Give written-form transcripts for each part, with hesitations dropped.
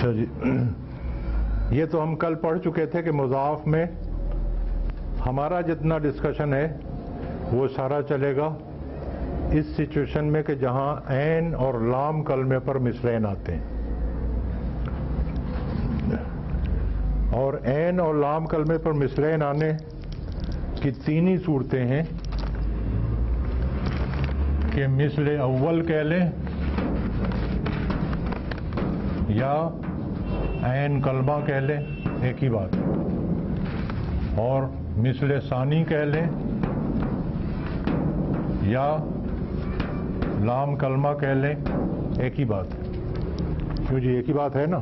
اچھا جی، یہ تو ہم کل پڑھ چکے تھے کہ مضاف میں ہمارا جتنا ڈسکشن ہے وہ سارا چلے گا اس سچویشن میں کہ جہاں عین اور لام کلمے پر مثلین آتے ہیں، اور عین اور لام کلمے پر مثلین آنے کی تین ہی صورتیں ہیں کہ مثل اول کہہ لیں یا عین کلمہ کہہ لیں، ایک ہی بات، اور مثل ثانی کہہ لیں یا لام کلمہ کہہ لیں، ایک ہی بات ہے۔ کیوں جی، ایک ہی بات ہے نا؟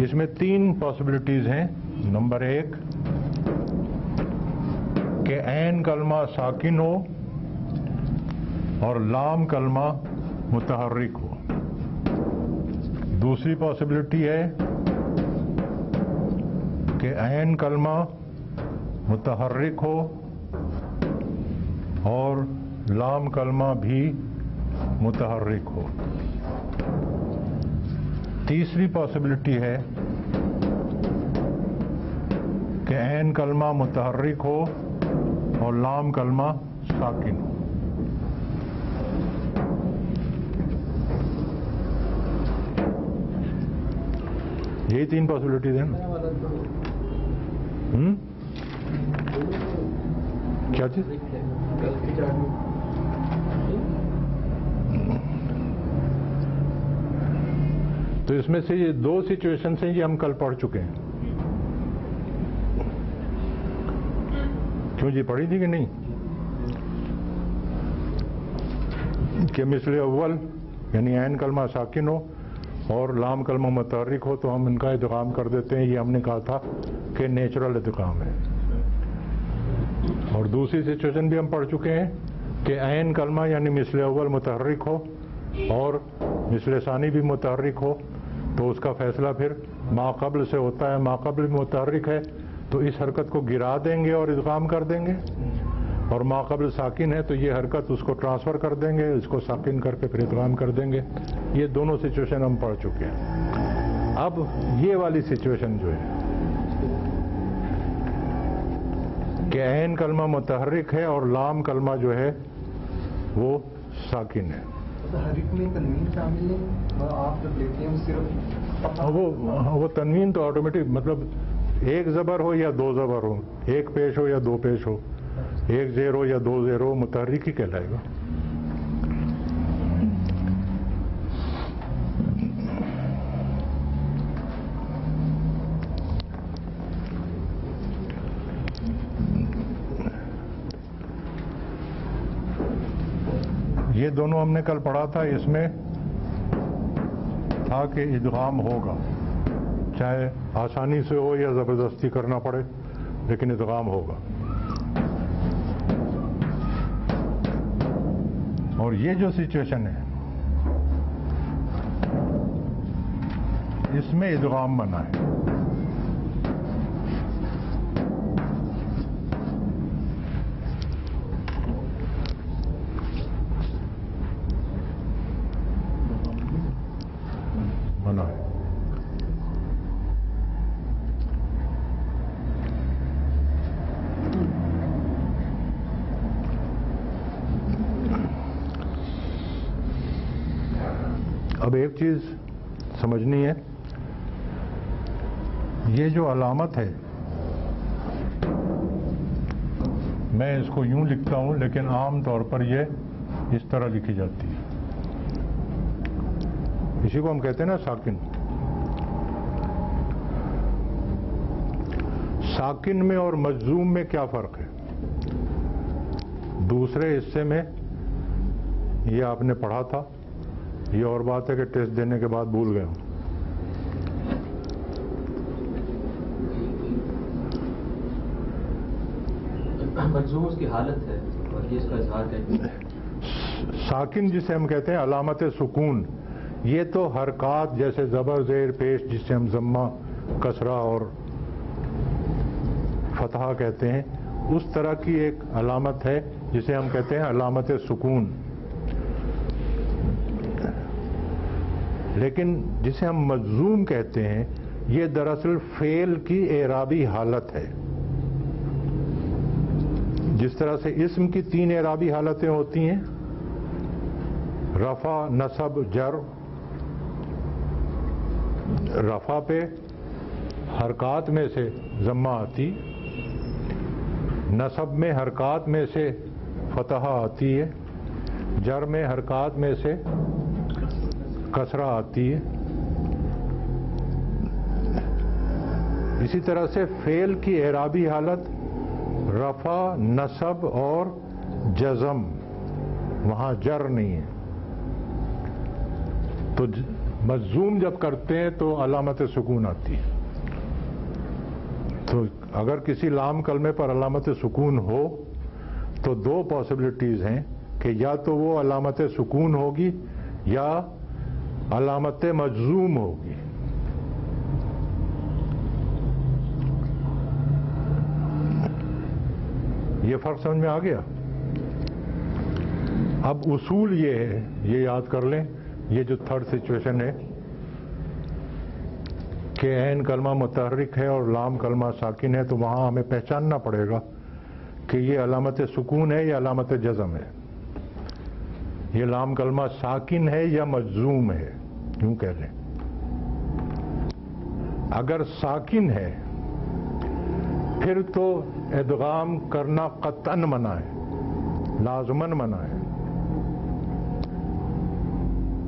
اس میں تین پاسبلٹیز ہیں۔ نمبر ایک کہ عین کلمہ ساکن ہو اور لام کلمہ متحرک ہو۔ دوسری پاسبلٹی ہے کہ عین کلمہ متحرک ہو اور لام کلمہ بھی متحرک ہو۔ تیسری پاسبلٹی ہے کہ عین کلمہ متحرک ہو اور لام کلمہ ساکن ہو۔ یہی تین پاسبلٹیز ہیں نا؟ کیا چیز؟ تو اس میں سے یہ دو سچویشنز ہیں، یہ ہم کل پڑھ چکے ہیں۔ کیوں جی، پڑھی تھی کہ نہیں؟ کہ مثل اول یعنی عین کلمہ ساکن ہو اور لام کلمہ متحرک ہو تو ہم ان کا ادغام کر دیتے ہیں، یہ ہم نے کہا تھا کہ نیچرل ادغام ہے۔ اور دوسری سچویشن بھی ہم پڑھ چکے ہیں کہ عین کلمہ یعنی مثل اول متحرک ہو اور مثل ثانی بھی متحرک ہو تو اس کا فیصلہ پھر ما قبل سے ہوتا ہے۔ ما قبل متحرک ہے تو اس حرکت کو گرا دیں گے اور ادغام کر دیں گے، اور ما قبل ساکن ہے تو یہ حرکت اس کو ٹرانسفر کر دیں گے، اس کو ساکن کر کے پھر ادغام کر دیں گے۔ یہ دونوں سچویشن ہم پڑھ چکے ہیں۔ اب یہ والی سچویشن جو ہے کہ عین کلمہ متحرک ہے اور لام کلمہ جو ہے وہ ساکن ہے۔ متحرک میں تنوین شامل ہے اور آپ جب لیتے ہیں صرف وہ تنوین تو آٹومیٹک، مطلب ایک زبر ہو یا دو زبر ہو، ایک پیش ہو یا دو پیش ہو، ایک زیر ہو یا دو زیر ہو، متحرک ہی کہلائے گا۔ یہ دونوں ہم نے کل پڑھا تھا، اس میں تھا کہ ادغام ہوگا، چاہے آسانی سے ہو یا زبردستی کرنا پڑے، لیکن ادغام ہوگا۔ اور یہ جو سچویشن ہے اس میں ادغام بنا ہے۔ اب ایک چیز سمجھنی ہے، یہ جو علامت ہے میں اس کو یوں لکھتا ہوں لیکن عام طور پر یہ اس طرح لکھی جاتی ہے، اسی کو ہم کہتے ہیں نا ساکن۔ ساکن میں اور مجزوم میں کیا فرق ہے؟ دوسرے حصے میں یہ آپ نے پڑھا تھا، یہ اور بات ہے کہ ٹیسٹ دینے کے بعد بھول گئے ہوں۔ مجزوم اس کی حالت ہے اور یہ اس کا اظہار کرتے ہیں۔ ساکن جسے ہم کہتے ہیں علامت سکون، یہ تو حرکات جیسے زبر زیر پیش جسے ہم ضمہ کسرہ اور فتحہ کہتے ہیں، اس طرح کی ایک علامت ہے جسے ہم کہتے ہیں علامت سکون۔ لیکن جسے ہم مجزوم کہتے ہیں یہ دراصل فعل کی اعرابی حالت ہے. جس طرح سے اسم کی 3 اعرابی حالتیں ہوتی ہیں، رفع، نصب، جر. رفع پہ حرکات میں سے ضمہ آتی، نصب میں حرکات میں سے فتحہ آتی ہے، جر میں حرکات میں سے کسرہ آتی ہے. اسی طرح سے فعل کی اعرابی حالت رفع، نصب اور جزم، وہاں جر نہیں ہے. تو مجزوم جب کرتے ہیں تو علامت سکون آتی ہے. تو اگر کسی لام کلمے پر علامت سکون ہو تو 2 پاسبلٹیز ہیں کہ یا تو وہ علامت سکون ہوگی یا علامت مجزوم ہوگی. یہ فرق سمجھ میں آ گیا؟ اب اصول یہ ہے، یہ یاد کر لیں، یہ جو تھرڈ سچویشن ہے کہ عین کلمہ متحرک ہے اور لام کلمہ ساکن ہے، تو وہاں ہمیں پہچاننا پڑے گا کہ یہ علامت سکون ہے یا علامت جزم ہے، یہ لام کلمہ ساکن ہے یا مجزوم ہے، یوں کہہ لیں. اگر ساکن ہے پھر تو ادغام کرنا قطعاً منع ہے، لازماً منع ہے.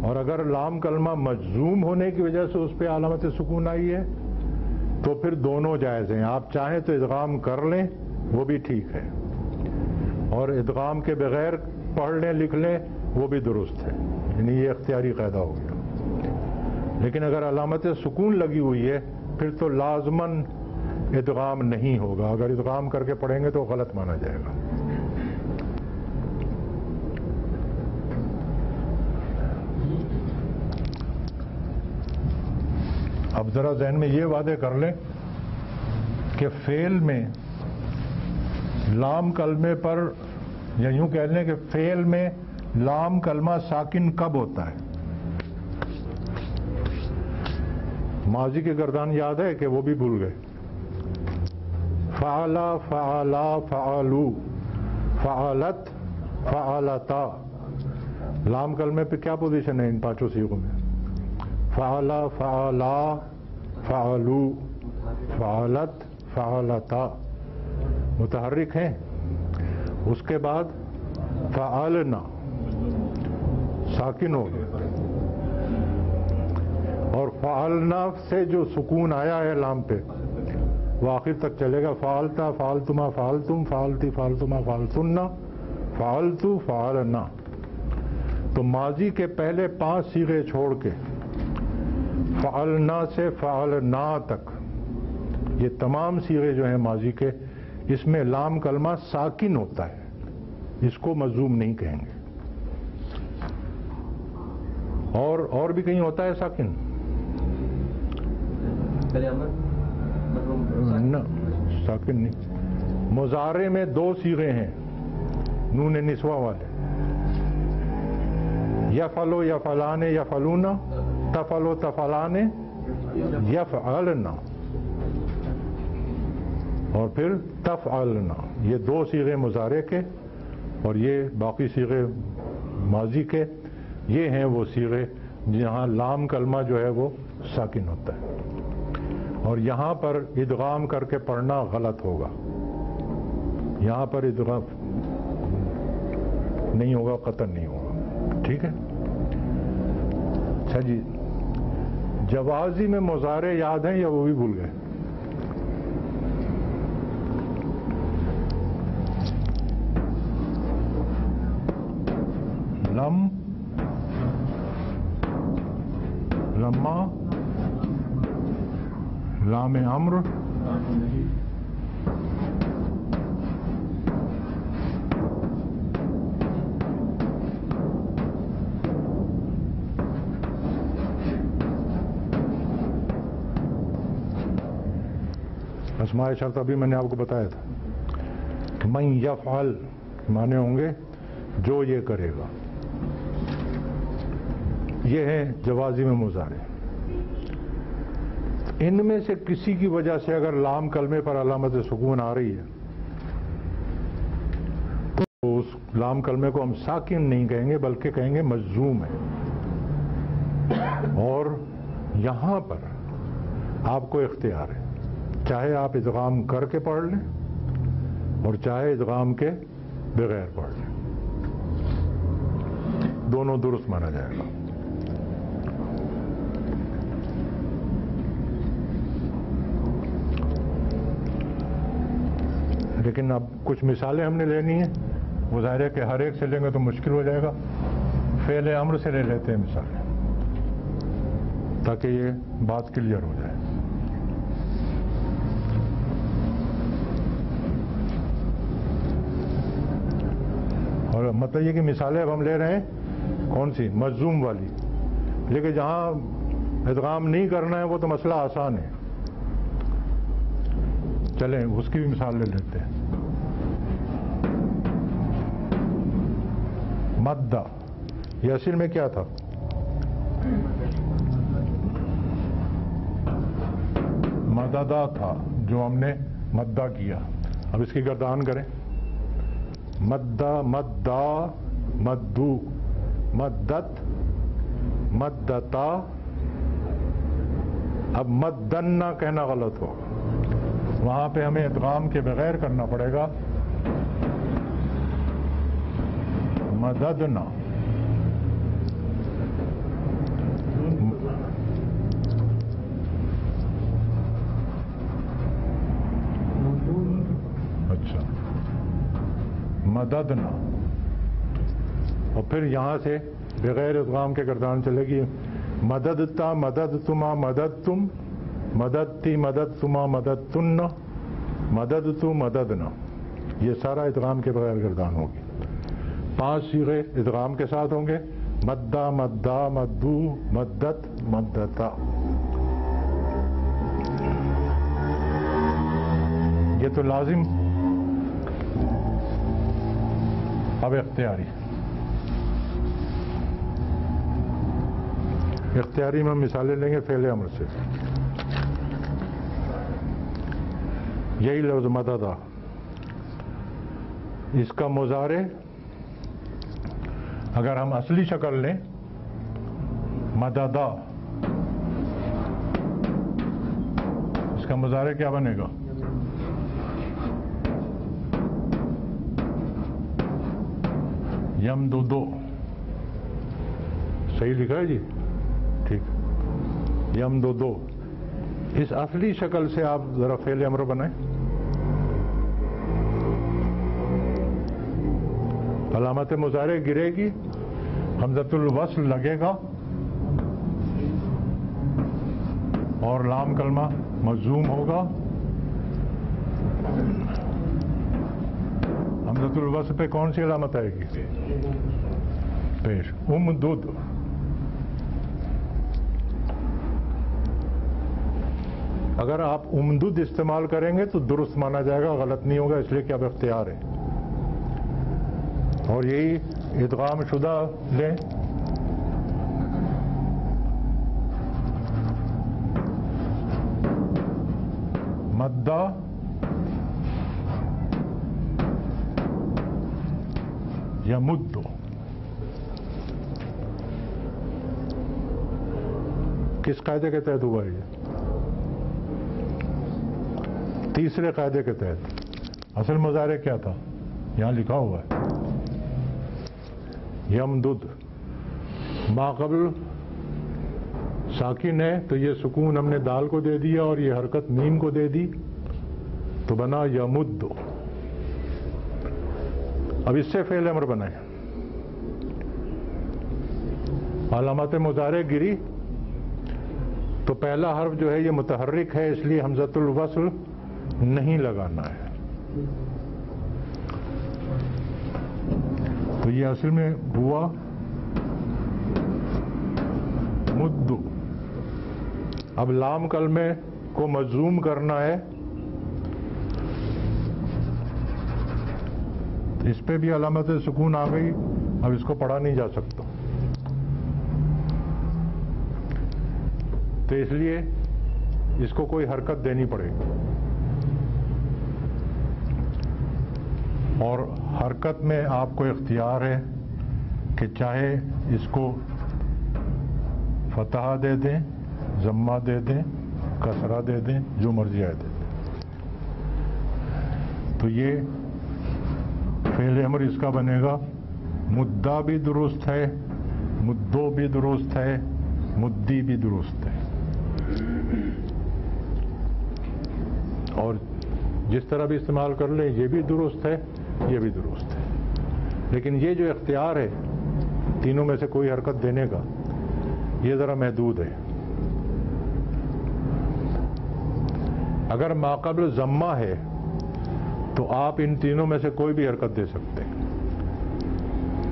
اور اگر لام کلمہ مجزوم ہونے کی وجہ سے اس پہ علامت سکون آئی ہے تو پھر دونوں جائز ہیں. آپ چاہیں تو ادغام کر لیں، وہ بھی ٹھیک ہے، اور ادغام کے بغیر پڑھ لیں لکھ لیں، وہ بھی درست ہے. یعنی یہ اختیاری قاعدہ ہو گیا. لیکن اگر علامت سکون لگی ہوئی ہے پھر تو لازماً ادغام نہیں ہوگا. اگر ادغام کر کے پڑھیں گے تو غلط مانا جائے گا. اب ذرا ذہن میں یہ وعدے کر لیں کہ فعل میں لام کلمے پر، یا یوں کہہ لیں کہ فعل میں لام کلمہ ساکن کب ہوتا ہے؟ ماضی کی گردان یاد ہے کہ وہ بھی بھول گئے. فعلا، فعلا، فعلو، فعلت، فعلتا. لام کلمے پہ کیا پوزیشن ہے ان 5 صیغوں میں؟ فعلا، فعلا، فعلو، فعلت، فعلتا. متحرک ہیں. اس کے بعد فعلنا ساکن ہو گیا، اور فعلنا سے جو سکون آیا ہے لام پہ وہ آخر تک چلے گا. فعلتا، فعلتما، فعلتم، فعلتی، فعلتما، فعلتن، فعلتو، فعلنا. تو ماضی کے پہلے 5 صیغے چھوڑ کے فعلنا سے فعلنا تک یہ تمام صیغے جو ہیں ماضی کے، اس میں لام کلمہ ساکن ہوتا ہے، اس کو مجزوم نہیں کہیں گے. اور بھی کہیں ہوتا ہے ساکن؟ نہ، ساکن نہیں. مضارع میں 2 صیغے ہیں نون نسوہ والے، یفعلو، یفعلان، یفعلون، تفعلو، تفعلان، یفعلنا، اور پھر تفعلنا. یہ 2 صیغے مضارع کے اور یہ باقی صیغے ماضی کے. یہ ہیں وہ صیغے جہاں لام کلمہ جو ہے وہ ساکن ہوتا ہے، اور یہاں پر ادغام کر کے پڑھنا غلط ہوگا. یہاں پر ادغام نہیں ہوگا، قطعاً نہیں ہوگا. ٹھیک ہے؟ اچھا جی، جوازی میں مضارع یاد ہیں یا وہ بھی بھول گئے؟ لم، لما، لام امر، اسماء شرط ابھی میں نے آپ کو بتایا تھا. من یفعل مانے ہوں گے جو یہ کرے گا. یہ ہیں جوازم مضارع. ان میں سے کسی کی وجہ سے اگر لام کلمے پر علامت سکون آ رہی ہے تو اس لام کلمے کو ہم ساکن نہیں کہیں گے بلکہ کہیں گے مجزوم ہے. اور یہاں پر آپ کو اختیار ہے، چاہے آپ ادغام کر کے پڑھ لیں اور چاہے ادغام کے بغیر پڑھ لیں، دونوں درست مانا جائے گا. لیکن اب کچھ مثالیں ہم نے لینی ہیں، وہ ظاہر ہے کہ ہر ایک سے لیں گے تو مشکل ہو جائے گا. فعل امر سے لے لیتے ہیں مثالیں تاکہ یہ بات کلیئر ہو جائے. اور مطلب یہ کہ مثالیں اب ہم لے رہے ہیں کون سی؟ مجزوم والی. لیکن جہاں ادغام نہیں کرنا ہے وہ تو مسئلہ آسان ہے. چلیں اس کی بھی مثال لے لیتے ہیں. مدہ، یہ اصل میں کیا تھا؟ مددہ تھا جو ہم نے مدہ کیا. اب اس کی گردان کریں. مدہ، مدہ، مدو، مدت، مدتا. اب مدنہ کہنا غلط ہوگا، وہاں پہ ہمیں ادغام کے بغیر کرنا پڑے گا. مددنا. اچھا، مددنا. اور پھر یہاں سے بغیر ادغام کے گردان چلے گی. مددتا، مددتما، مددتم، مددتی، مددتما، مددتن، مددتو، مددنا. یہ سارا ادغام کے بغیر گردان ہوگی. 5 صیغے ادغام کے ساتھ ہوں گے. مدہ، مدہ، مدو، مدت، مدتا. یہ تو لازم. اب اختیاری. اختیاری میں ہم مثالیں لیں گے فعل امر سے. یہی لفظ مددہ، اس کا مضارع اگر ہم اصلی شکل لیں مددہ، اس کا مضارع کیا بنے گا؟ یمددو. صحیح لکھا ہے جی؟ ٹھیک. یمددو. اس اصلی شکل سے آپ ذرا فعل امر بنائیں. علامت مضارع گرے گی، حمزۃ الوصل لگے گا اور لام کلمہ مجزوم ہوگا. حمزۃ الوصل پہ کون سی علامت آئے گی؟ پیش. امدد. اگر آپ امدد استعمال کریں گے تو درست مانا جائے گا، غلط نہیں ہوگا، اس لیے کہ اب اختیار ہے. اور یہی ادغام شدہ لیں. مدہ، یمدو. کس قاعدے کے تحت ہوا ہے یہ؟ تیسرے قاعدے کے تحت. اصل مضارع کیا تھا؟ یہاں لکھا ہوا ہے یمدد. ما قبل ساکن ہے تو یہ سکون ہم نے دال کو دے دیا اور یہ حرکت میم کو دے دی تو بنا یمد. اب اس سے فعل امر بنائیں. علامت مضارع گری تو پہلا حرف جو ہے یہ متحرک ہے، اس لیے حمزۃ الوصل نہیں لگانا ہے. تو یہ اصل میں ہوا مدو. اب لام کلمے کو مجزوم کرنا ہے، اس پہ بھی علامت سکون آ گئی. اب اس کو پڑھا نہیں جا سکتا. تو اس لیے اس کو کوئی حرکت دینی پڑے گی، اور حرکت میں آپ کو اختیار ہے کہ چاہے اس کو فتحہ دے دیں، ضمہ دے دیں، کسرہ دے دیں، جو مرضی آئے دے دیں۔ تو یہ فعل امر اس کا بنے گا، مدعا بھی درست ہے، مدعو بھی درست ہے، مدعی بھی درست ہے، اور جس طرح بھی استعمال کر لیں یہ بھی درست ہے، یہ بھی درست ہے۔ لیکن یہ جو اختیار ہے تینوں میں سے کوئی حرکت دینے کا، یہ ذرا محدود ہے۔ اگر ماقبل ضمہ ہے تو آپ ان تینوں میں سے کوئی بھی حرکت دے سکتے ہیں،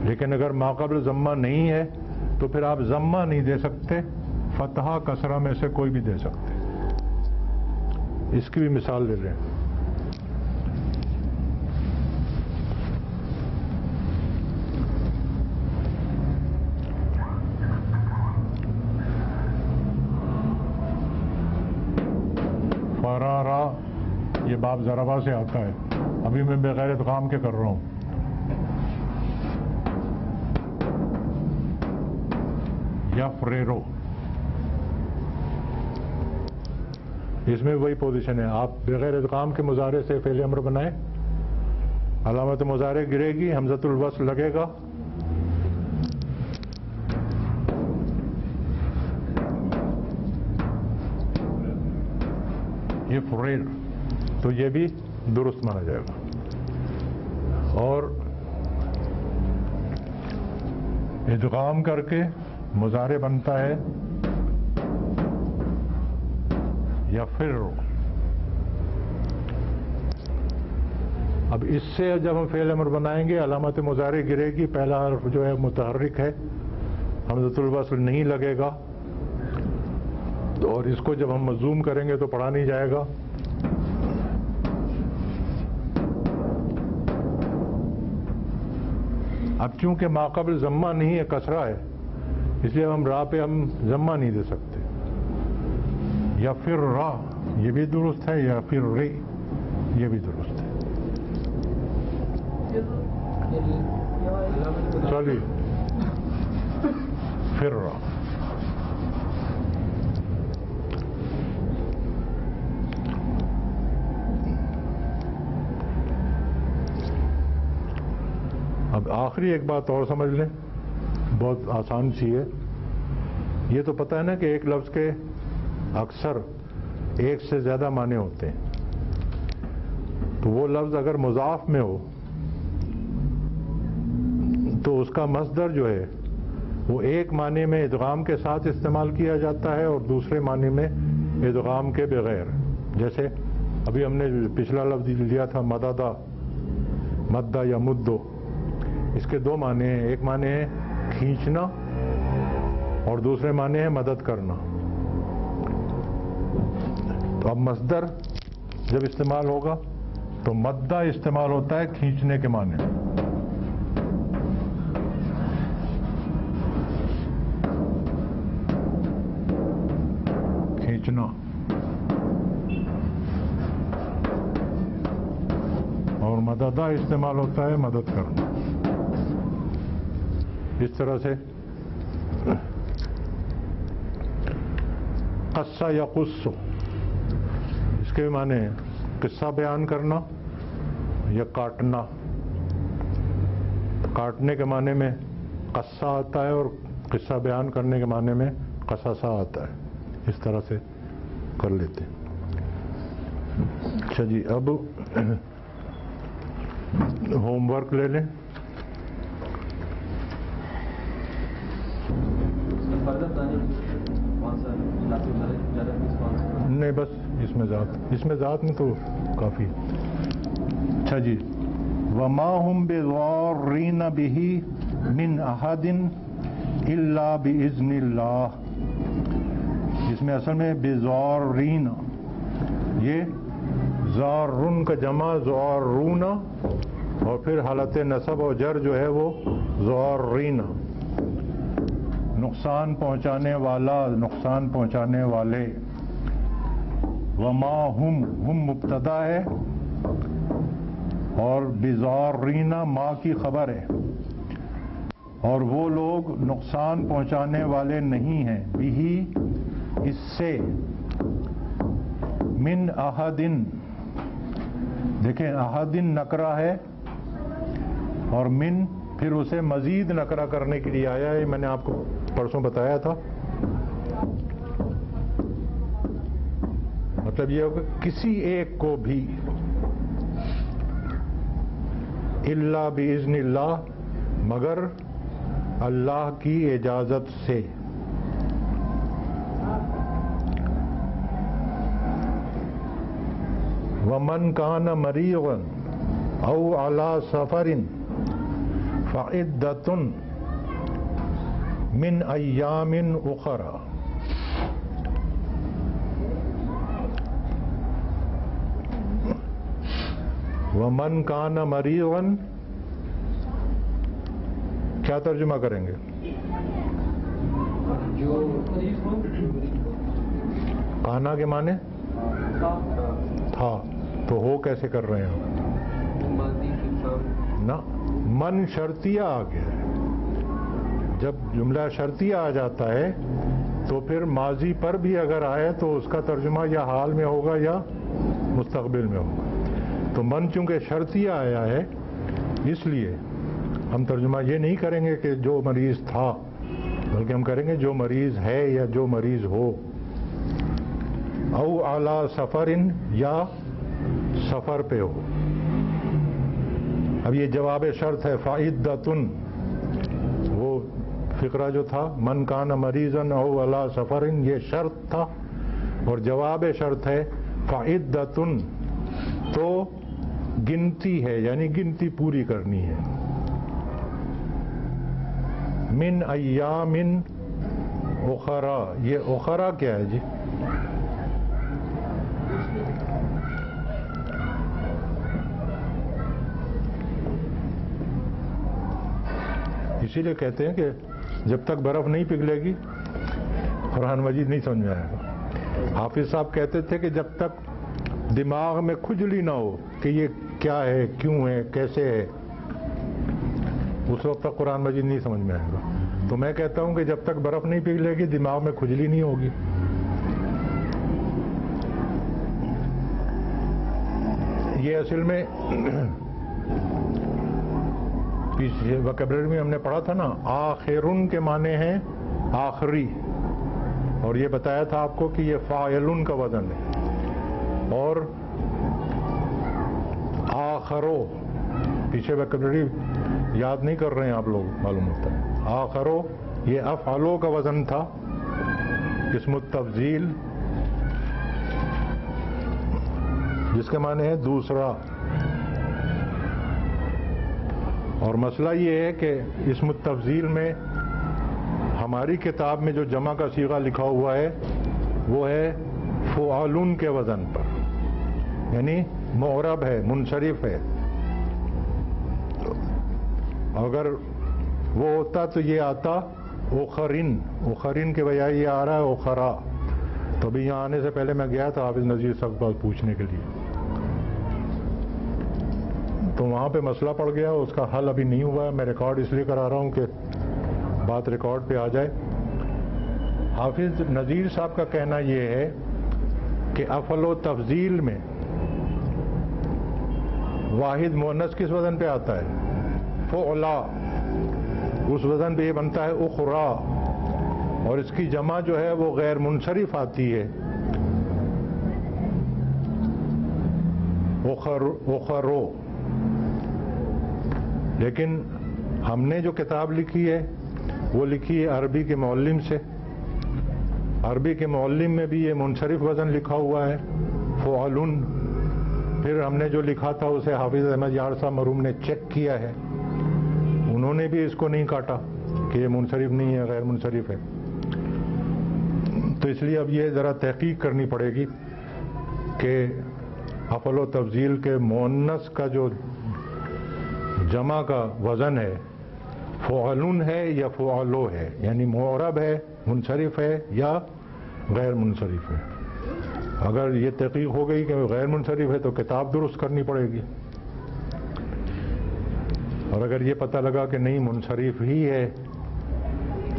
لیکن اگر ماقبل ضمہ نہیں ہے تو پھر آپ ضمہ نہیں دے سکتے، فتحہ کسرہ میں سے کوئی بھی دے سکتے۔ اس کی بھی مثال لے لیں۔ فرارا، یہ باب ضربہ سے آتا ہے، ابھی میں بغیر ادغام کے کر رہا ہوں۔ یفررو، اس میں وہی پوزیشن ہے، آپ بغیر ادغام کے مضارع سے فعل امر بنائیں، علامت مضارع گرے گی، حمزۃ الوصل لگے گا، یہ فریر، تو یہ بھی درست مانا جائے گا۔ اور ادغام کر کے مضارع بنتا ہے یفرو۔ اب اس سے جب ہم فعل امر بنائیں گے، علامت مضارع گرے گی، پہلا حرف جو ہے متحرک ہے، حمزۃ الوصل نہیں لگے گا، اور اس کو جب ہم مضموم کریں گے تو پڑھا نہیں جائے گا۔ اب چونکہ ماقبل ضمہ نہیں ہے، کسرہ ہے، اس لیے ہم را پہ ہم ضمہ نہیں دے سکتے۔ یا پھر را، یہ بھی درست ہے، یا پھر ری، یہ بھی درست ہے۔ چلیے، پھر را، اب آخری ایک بات اور سمجھ لیں، بہت آسان سی ہے۔ یہ تو پتہ ہے نا کہ ایک لفظ کے اکثر ایک سے زیادہ معنی ہوتے ہیں، تو وہ لفظ اگر مضاف میں ہو تو اس کا مصدر جو ہے وہ ایک معنی میں ادغام کے ساتھ استعمال کیا جاتا ہے اور دوسرے معنی میں ادغام کے بغیر۔ جیسے ابھی ہم نے پچھلا لفظ لیا تھا مددا، مدہ یا مدو، اس کے دو معنی ہیں، ایک معنی ہے کھینچنا اور دوسرے معنی ہے مدد کرنا۔ تو اب مصدر جب استعمال ہوگا تو مدہ استعمال ہوتا ہے کھینچنے کے معنی، کھینچنا، اور مددہ استعمال ہوتا ہے مدد کرنا۔ اس طرح سے قصہ یا قصو، اس کے معنی ہیں قصہ بیان کرنا یا کاٹنا۔ کاٹنے کے معنی میں قصہ آتا ہے اور قصہ بیان کرنے کے معنی میں قصصہ آتا ہے۔ اس طرح سے کر لیتے ہیں۔ اچھا جی، اب ہوم ورک لے لیں۔ نہیں، بس اس میں ذات میں تو کافی۔ اچھا جی، وما هم بضارین به من احد الا باذن اللہ، اس میں اصل میں بضارین، یہ زارن کا جمع زارون، اور پھر حالت نصب و جر جو ہے وہ زارین، نقصان پہنچانے والا، نقصان پہنچانے والے، وما ہم مبتدا ہے اور بضارین ما کی خبر ہے، اور وہ لوگ نقصان پہنچانے والے نہیں ہیں، بھی اس سے، من احدن، دیکھیں احدن نکرہ ہے اور من پھر اسے مزید نکرہ کرنے کے لیے آیا ہے، میں نے آپ کو پرسوں بتایا تھا، مطلب یہ ہوگا کسی ایک کو بھی، الا باذن اللہ، مگر اللہ کی اجازت سے، ومن کان مریضا او علی سفر فعدۃ من ایام اخر، ومن کان مریضا، کیا ترجمہ کریں گے؟ جو کانا کے معنی تھا، تو ہو کیسے کر رہے ہیں نا، من شرطیہ آ گیا ہے، جب جملہ شرطیہ آ جاتا ہے تو پھر ماضی پر بھی اگر آئے تو اس کا ترجمہ یا حال میں ہوگا یا مستقبل میں ہوگا، تو من چونکہ شرطیہ آیا ہے اس لیے ہم ترجمہ یہ نہیں کریں گے کہ جو مریض تھا، بلکہ ہم کریں گے جو مریض ہے یا جو مریض ہو، او اعلی سفرن، یا سفر پہ ہو۔ اب یہ جواب شرط ہے، فعدۃن، وہ فقرہ جو تھا من کان مریضا او علی سفرن، یہ شرط تھا، اور جواب شرط ہے فعدۃن، تو گنتی ہے، یعنی گنتی پوری کرنی ہے، من ایام اخرى، یہ اخرى کیا ہے جی؟ اسی لیے کہتے ہیں کہ جب تک برف نہیں پگھلے گی قرآن مجید نہیں سمجھ میں آئے گا۔ حافظ صاحب کہتے تھے کہ جب تک دماغ میں کھجلی نہ ہو کہ یہ کیا ہے، کیوں ہے، کیسے ہے، اس وقت تک قرآن مجید نہیں سمجھ میں آئے گا۔ تو میں کہتا ہوں کہ جب تک برف نہیں پگھلے گی دماغ میں کھجلی نہیں ہوگی۔ یہ اصل میں پیچھے وکیبلری میں ہم نے پڑھا تھا نا، آخرن کے معنی ہیں آخری، اور یہ بتایا تھا آپ کو کہ یہ فاعلن کا وزن ہے، اور آخرو، پیچھے وکیبلری یاد نہیں کر رہے ہیں آپ لوگ، معلوم ہوتا ہے، آخرو یہ افعلو کا وزن تھا، اسم التفضیل، جس کے معنی ہے دوسرا، اور مسئلہ یہ ہے کہ اسم التفضیل میں ہماری کتاب میں جو جمع کا صیغہ لکھا ہوا ہے وہ ہے فعالن کے وزن پر، یعنی معرب ہے، منصرف ہے، اگر وہ ہوتا تو یہ آتا اخرین، اخرین کے بجائے یہ آ رہا ہے اخرا۔ تو ابھی یہاں آنے سے پہلے میں گیا تھا حافظ نذیر صاحب بات پوچھنے کے لیے، تو وہاں پہ مسئلہ پڑ گیا، اس کا حل ابھی نہیں ہوا ہے، میں ریکارڈ اس لیے کرا رہا ہوں کہ بات ریکارڈ پہ آ جائے۔ حافظ نذیر صاحب کا کہنا یہ ہے کہ افعل و تفضیل میں واحد مؤنث کس وزن پہ آتا ہے؟ فعلا، اس وزن پہ یہ بنتا ہے اخرا، اور اس کی جمع جو ہے وہ غیر منصرف آتی ہے، اخرو۔ لیکن ہم نے جو کتاب لکھی ہے وہ لکھی ہے عربی کے معلم سے، عربی کے معلم میں بھی یہ منصرف وزن لکھا ہوا ہے فعلن۔ پھر ہم نے جو لکھا تھا اسے حافظ احمد یار صاحب مرحوم نے چیک کیا ہے، انہوں نے بھی اس کو نہیں کاٹا کہ یہ منصرف نہیں ہے، غیر منصرف ہے۔ تو اس لیے اب یہ ذرا تحقیق کرنی پڑے گی کہ افعل و تفضیل کے مؤنث کا جو جمع کا وزن ہے فعلن ہے یا فعلو ہے، یعنی معرب ہے، منصرف ہے یا غیر منصرف ہے۔ اگر یہ تحقیق ہو گئی کہ غیر منصرف ہے تو کتاب درست کرنی پڑے گی، اور اگر یہ پتہ لگا کہ نہیں منصرف ہی ہے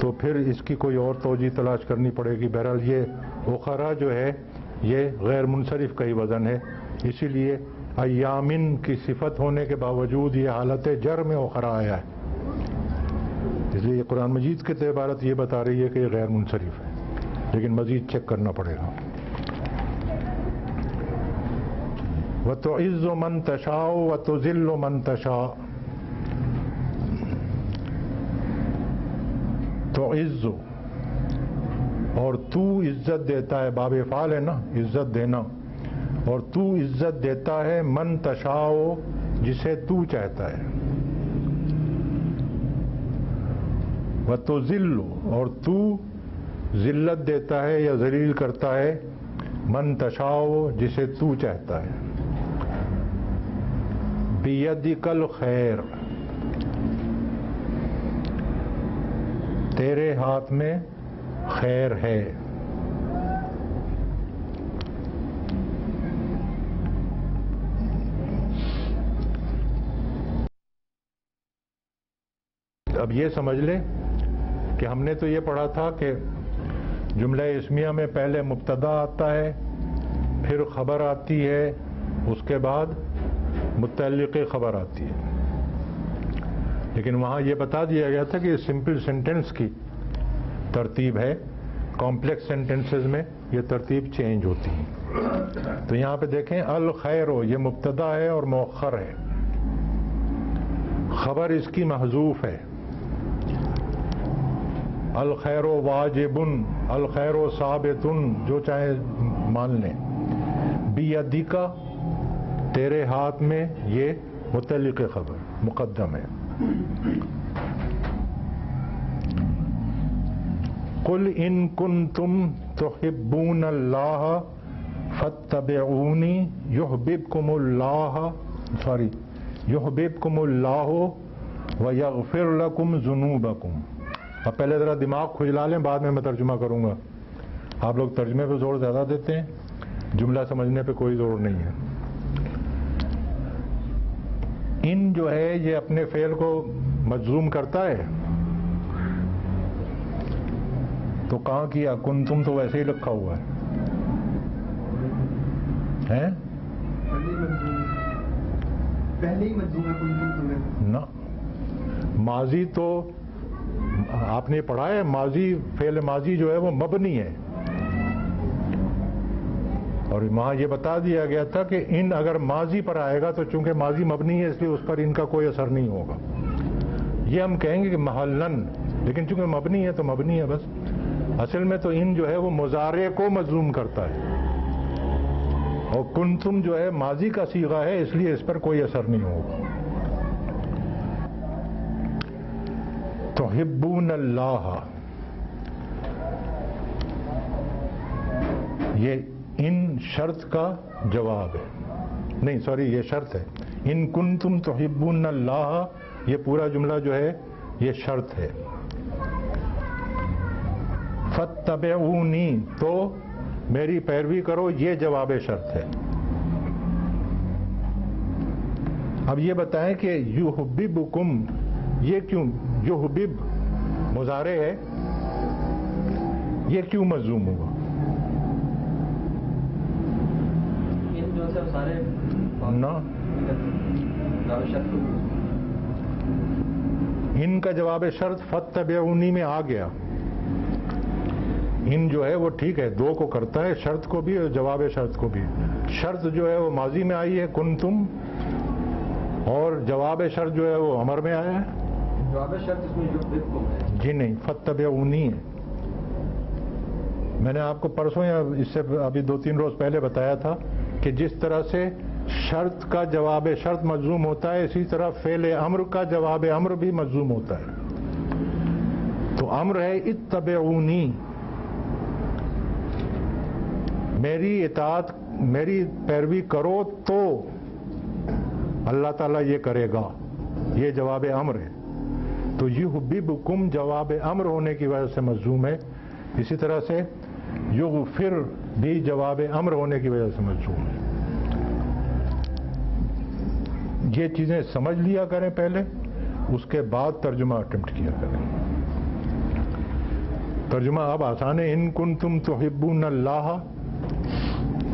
تو پھر اس کی کوئی اور توجہ تلاش کرنی پڑے گی۔ بہرحال یہ اخرا جو ہے یہ غیر منصرف کا ہی وزن ہے، اسی لیے ایامن کی صفت ہونے کے باوجود یہ حالت جر میں اخرا آیا ہے، اس لیے یہ قرآن مجید کی عبارت یہ بتا رہی ہے کہ یہ غیر منصرف ہے، لیکن مزید چیک کرنا پڑے گا۔ وَتُعِزُّ مَن تَشَاءُ وَتُذِلُّ مَن تَشَاءُ۔ تعز، اور تو عزت دیتا ہے، باب فعال ہے نا، عزت دینا، اور تو عزت دیتا ہے من تشاء، جسے تو چاہتا ہے، وتذل، اور تو ذلت دیتا ہے یا ذلیل کرتا ہے من تشاء، جسے تو چاہتا ہے۔ بیدک الخیر، تیرے ہاتھ میں خیر ہے۔ اب یہ سمجھ لیں کہ ہم نے تو یہ پڑھا تھا کہ جملہ اسمیہ میں پہلے مبتدا آتا ہے، پھر خبر آتی ہے، اس کے بعد متعلق خبر آتی ہے، لیکن وہاں یہ بتا دیا گیا تھا کہ سمپل سینٹنس کی ترتیب ہے، کمپلیکس سینٹنسز میں یہ ترتیب چینج ہوتی ہے۔ تو یہاں پہ دیکھیں الخیر، یہ مبتدا ہے اور مؤخر ہے، خبر اس کی محذوف ہے، الخیر واجب، الخیر ثابت، جو چاہے مان لیں، بیدک، تیرے ہاتھ میں، یہ متعلق خبر مقدم ہے۔ قل ان کنتم تحبون اللہ فاتبعونی یحببکم اللہ، یحببکم اللہ ویغفر لکم ذنوبکم۔ اب پہلے ذرا دماغ کھجلا لیں، بعد میں ترجمہ کروں گا۔ آپ لوگ ترجمے پہ زور زیادہ دیتے ہیں، جملہ سمجھنے پہ کوئی زور نہیں ہے۔ ان جو ہے یہ اپنے فعل کو مجزوم کرتا ہے، تو کہاں کیا؟ کنتم تو ویسے ہی لکھا ہوا ہے، پہلے ہی مجزوم ہے کنتم نہ، ماضی تو آپ نے پڑھا ہے، ماضی، فعل ماضی جو ہے وہ مبنی ہے، اور وہاں یہ بتا دیا گیا تھا کہ ان اگر ماضی پر آئے گا تو چونکہ ماضی مبنی ہے اس لیے اس پر ان کا کوئی اثر نہیں ہوگا۔ یہ ہم کہیں گے کہ محلن، لیکن چونکہ مبنی ہے تو مبنی ہے بس۔ اصل میں تو ان جو ہے وہ مضارع کو مجزوم کرتا ہے، اور کنتم جو ہے ماضی کا صیغہ ہے، اس لیے اس پر کوئی اثر نہیں ہوگا۔ تحبون اللہ، یہ ان شرط کا جواب ہے، نہیں سوری یہ شرط ہے، ان کنتم تحبون اللہ، یہ پورا جملہ جو ہے یہ شرط ہے۔ فاتبعونی، تو میری پیروی کرو، یہ جواب شرط ہے۔ اب یہ بتائیں کہ یحببکم، یہ کیوں یحبب مضارع ہے، یہ کیوں مجزوم ہوا؟ نہ، ان کا جواب شرط فاتبعونی میں آ گیا، ان جو ہے وہ ٹھیک ہے، دو کو کرتا ہے، شرط کو بھی اور جواب شرط کو بھی۔ شرط جو ہے وہ ماضی میں آئی ہے کنتم، اور جواب شرط جو ہے وہ امر میں آیا ہے۔ جواب شرط اس میں یحببکم ہے جی نہیں، فاتبعونی ہے۔ میں نے آپ کو پرسوں یا اس سے ابھی 2-3 روز پہلے بتایا تھا کہ جس طرح سے شرط کا جواب شرط مجزوم ہوتا ہے، اسی طرح فعل امر کا جواب امر بھی مجزوم ہوتا ہے۔ تو امر ہے اتبعونی، میری اطاعت، میری پیروی کرو تو اللہ تعالیٰ یہ کرے گا، یہ جواب امر ہے۔ تو یحببکم جواب امر ہونے کی وجہ سے مجزوم ہے، اسی طرح سے یغفر بھی جواب امر ہونے کی وجہ سے مجزوم ہے۔ یہ چیزیں سمجھ لیا کریں پہلے، اس کے بعد ترجمہ اٹمپٹ کیا کریں۔ ترجمہ اب آسان ہے، ان کنتم تحبون اللہ،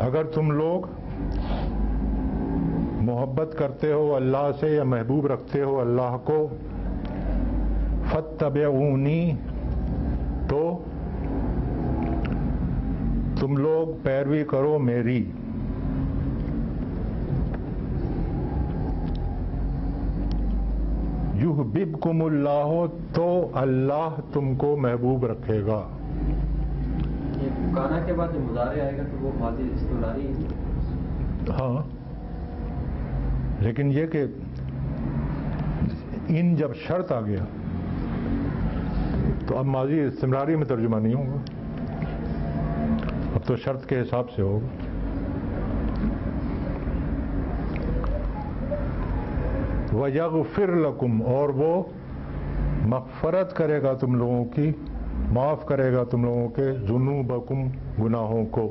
اگر تم لوگ محبت کرتے ہو اللہ سے یا محبوب رکھتے ہو اللہ کو، فاتبعونی، تو تم لوگ پیروی کرو میری، یحببکم اللہ، تو اللہ تم کو محبوب رکھے گا۔ یہ کانا کے بعد جو مضارع آئے گا تو وہ ماضی استمراری ہے۔ ہاں، لیکن یہ کہ ان جب شرط آ گیا تو اب ماضی استمراری میں ترجمہ نہیں ہوگا، اب تو شرط کے حساب سے ہوگا۔ وَيَغْفِرْ لَكُمْ، اور وہ مغفرت کرے گا تم لوگوں کی، معاف کرے گا تم لوگوں کے ذنوبکم، گناہوں کو۔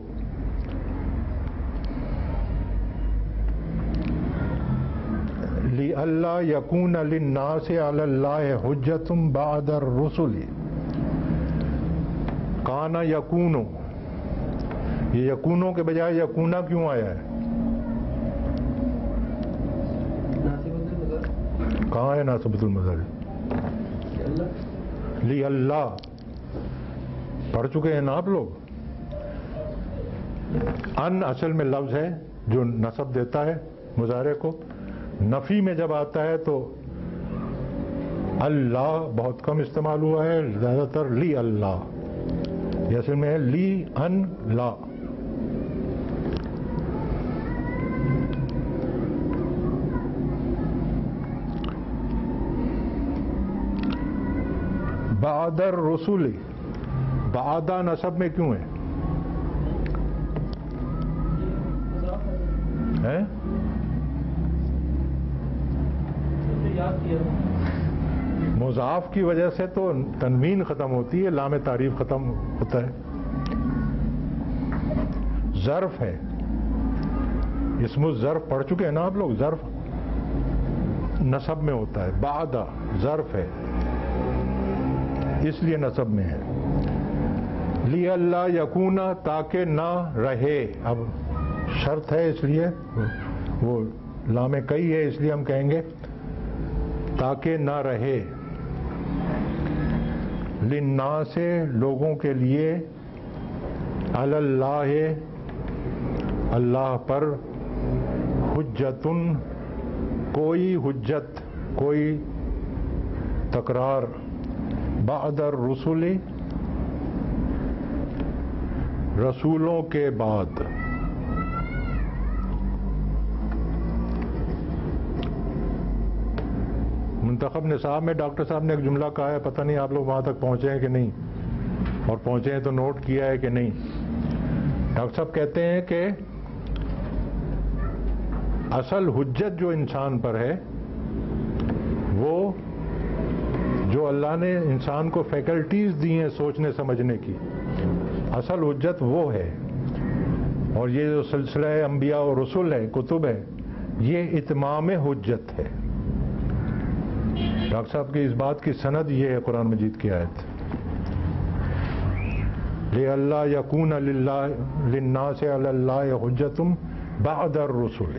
لِأَلَّا يَكُونَ لِلنَّاسِ عَلَى اللَّهِ حُجَّةٌ بَعْدَ الرُّسُلِ، کانا یکونو، یہ یکونوں کے بجائے یکونا کیوں آیا ہے؟ کہاں ہے ناصبۃ المظہر؟ لی اللہ پڑھ چکے ہیں نا آپ لوگ۔ ان اصل میں لفظ ہے جو نصب دیتا ہے مضارع کو، نفی میں جب آتا ہے تو اللہ بہت کم استعمال ہوا ہے، زیادہ تر لی اللہ، یہ اصل میں ہے لی ان لا۔ بعد الرسول، بعدہ نصب میں کیوں ہے؟ مضاف کی وجہ سے تو تنوین ختم ہوتی ہے، لام تعریف ختم ہوتا ہے۔ ظرف ہے، اسم الظرف پڑھ چکے ہیں نا آپ لوگ، ظرف نصب میں ہوتا ہے، بعدہ ظرف ہے اس لیے نصب میں ہے۔ لی اللہ یکونا، تاکہ نہ رہے، اب شرط ہے اس لیے وہ لام کئی ہے، اس لیے ہم کہیں گے تاکہ نہ رہے، للناس، لوگوں کے لیے، علی اللہ، اللہ پر، حجتن، کوئی حجت، کوئی تکرار، بعد الرسل، رسولوں کے بعد۔ منتخب نصاب میں ڈاکٹر صاحب نے ایک جملہ کہا ہے، پتہ نہیں آپ لوگ وہاں تک پہنچے ہیں کہ نہیں، اور پہنچے ہیں تو نوٹ کیا ہے کہ نہیں۔ ڈاکٹر صاحب کہتے ہیں کہ اصل حجت جو انسان پر ہے، وہ جو اللہ نے انسان کو فیکلٹیز دی ہیں سوچنے سمجھنے کی، اصل حجت وہ ہے، اور یہ جو سلسلہ انبیاء و رسول ہے، کتب ہے، یہ اتمام حجت ہے۔ ڈاکٹر صاحب کی اس بات کی سند یہ ہے قرآن مجید کی آیت، لِأَلَّا يَكُونَ لِلنَّاسِ عَلَى اللَّهِ حُجَّةٌ بَعْدَ الرُّسُلِ،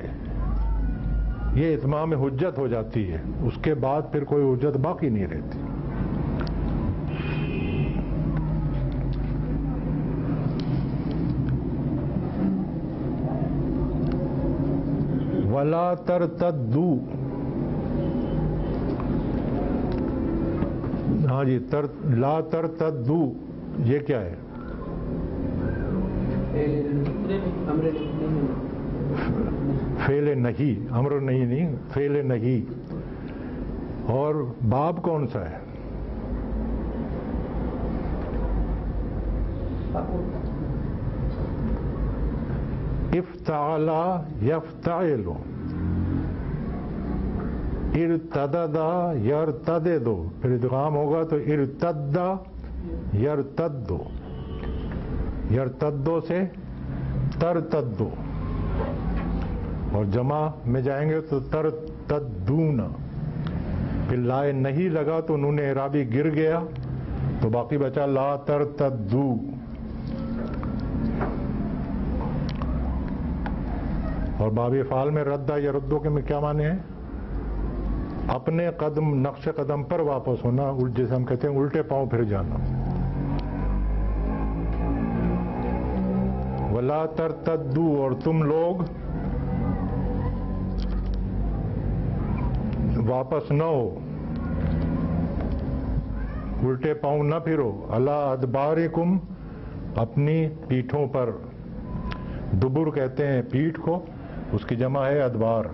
یہ اتمام حجت ہو جاتی ہے، اس کے بعد پھر کوئی حجت باقی نہیں رہتی۔ وَلَا تَرْتَدُّوا، ہاں جی، لا ترتدوا، یہ کیا ہے؟ فعل نہیں، امر نہیں، فعل نہیں۔ اور باب کون سا ہے؟ افتعل یفتعل، ارتددا یرتددو، پھر ادغام ہوگا تو ارتدا یرتدو، یرتدو سے ترتدو، اور جمع میں جائیں گے تو ترتدون، پھر لائے نہیں لگا تو نون اعرابی گر گیا تو باقی بچا لا ترتدو. اور باب افعال میں ردا یا ردو کے میں کیا معنی ہے؟ اپنے قدم نقش قدم پر واپس ہونا، جسے ہم کہتے ہیں الٹے پاؤں پھر جانا. ولا ترتدو، اور تم لوگ واپس نہ ہو، الٹے پاؤں نہ پھرو، علی ادبارکم، اپنی پیٹھوں پر. دبر کہتے ہیں پیٹھ کو، اس کی جمع ہے ادبار.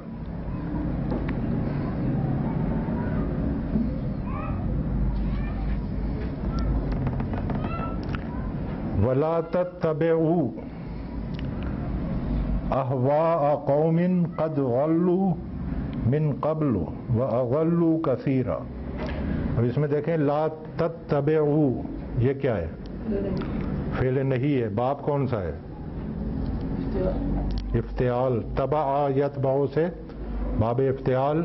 ولا تتبعوا اهواء قوم قد غلوا من قبل واضلوا كثيرا. اب اس میں دیکھیں لا تتبعوا، یہ کیا ہے؟ فعل نہیں ہے. باب کون سا ہے؟ افتعال. تبع یتبع سے باب افتعال.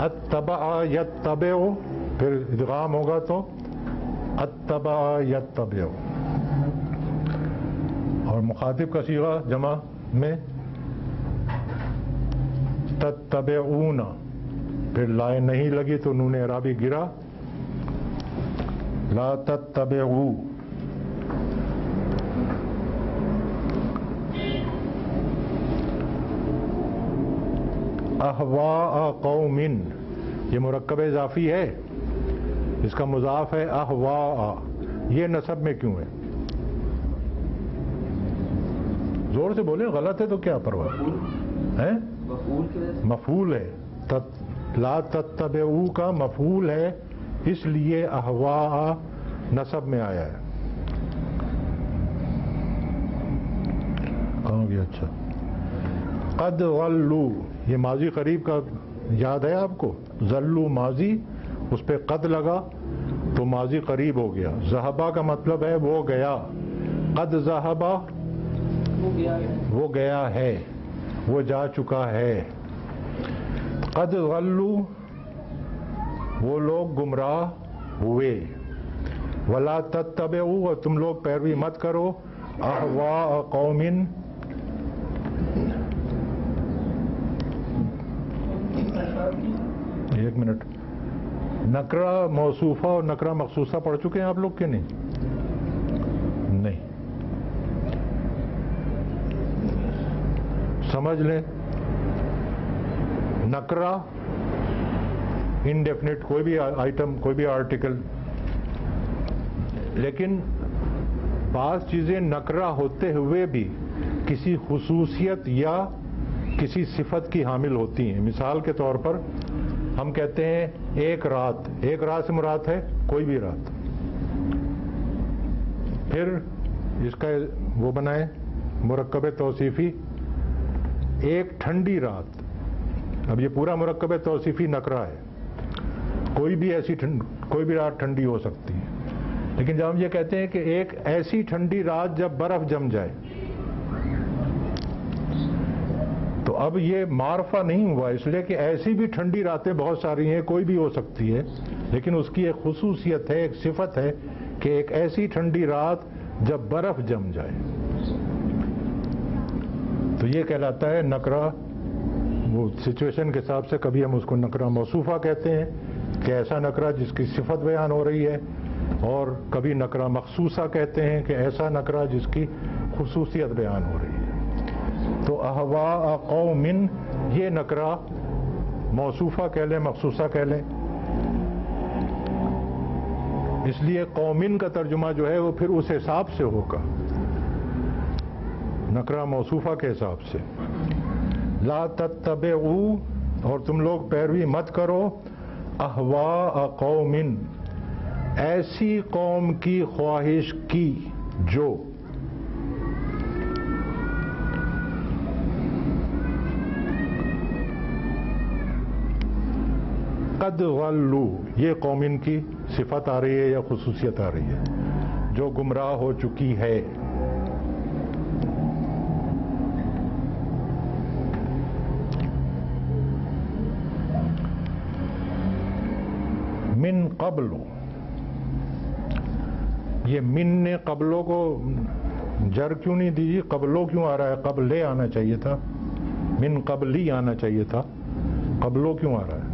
اتبع یتبع، پھر ادغام ہوگا تو اتبع یتبع. اور مخاطب کا صیغہ جمع میں تتبعون، پھر لائے نہیں لگی تو نون اعرابی گرا، لا تتبعوا. احواء قوم، یہ مرکب اضافی ہے، اس کا مضاف ہے احواء. یہ نصب میں کیوں ہے؟ زور سے بولیں، غلط ہے تو کیا پرواہ ہے؟ مفعول ہے. لا تتبعوا کا مفعول ہے، اس لیے احواء نصب میں آیا ہے. کہاں گیا؟ اچھا. قد غلوا، یہ ماضی قریب کا یاد ہے آپ کو؟ ذلوا ماضی، اس پہ قد لگا تو ماضی قریب ہو گیا. ذہبا کا مطلب ہے وہ گیا. قد ذہبا، وہ گیا ہے، وہ جا چکا ہے. قد غلوا، وہ لوگ گمراہ ہوئے. ولا تتبعوا، اور تم لوگ پیروی مت کرو احواء قوم. ایک منٹ. نکرہ موصوفہ اور نکرہ مخصوصہ پڑھ چکے ہیں آپ لوگ کہ نہیں؟ نہیں. سمجھ لیں، نکرہ انڈیفینٹ، کوئی بھی آئٹم، کوئی بھی آرٹیکل، لیکن بعض چیزیں نکرہ ہوتے ہوئے بھی کسی خصوصیت یا کسی صفت کی حامل ہوتی ہیں. مثال کے طور پر ہم کہتے ہیں ایک رات. ایک رات سے مراد ہے کوئی بھی رات. پھر اس کا وہ بنائیں مرکب توصیفی، ایک ٹھنڈی رات. اب یہ پورا مرکب توصیفی نکرہ ہے، کوئی بھی ایسی کوئی بھی رات ٹھنڈی ہو سکتی ہے. لیکن جب ہم یہ کہتے ہیں کہ ایک ایسی ٹھنڈی رات جب برف جم جائے، تو اب یہ معرفہ نہیں ہوا، اس لیے کہ ایسی بھی ٹھنڈی راتیں بہت ساری ہیں، کوئی بھی ہو سکتی ہے، لیکن اس کی ایک خصوصیت ہے، ایک صفت ہے کہ ایک ایسی ٹھنڈی رات جب برف جم جائے. تو یہ کہلاتا ہے نکرہ. وہ سچویشن کے حساب سے کبھی ہم اس کو نکرہ موصوفہ کہتے ہیں کہ ایسا نکرہ جس کی صفت بیان ہو رہی ہے، اور کبھی نکرہ مخصوصہ کہتے ہیں کہ ایسا نکرہ جس کی خصوصیت بیان ہو رہی ہے. تو احواء قوم، یہ نکرہ موصوفہ کہہ لیں، مخصوصہ کہہ لیں. اس لیے قومن کا ترجمہ جو ہے وہ پھر اس حساب سے ہوگا، نکرہ موصوفہ کے حساب سے. لا تتبعوا، اور تم لوگ پیروی مت کرو احواء قوم، ایسی قوم کی خواہش کی جو قد غلو، یہ قوم ان کی صفت آ رہی ہے یا خصوصیت آ رہی ہے، جو گمراہ ہو چکی ہے. من قبل، یہ من نے قبلوں کو جر کیوں نہیں دی؟ قبلوں کیوں آ رہا ہے؟ قبلے آنا چاہیے تھا، من قبلی آنا چاہیے تھا، قبلوں کیوں آ رہا ہے؟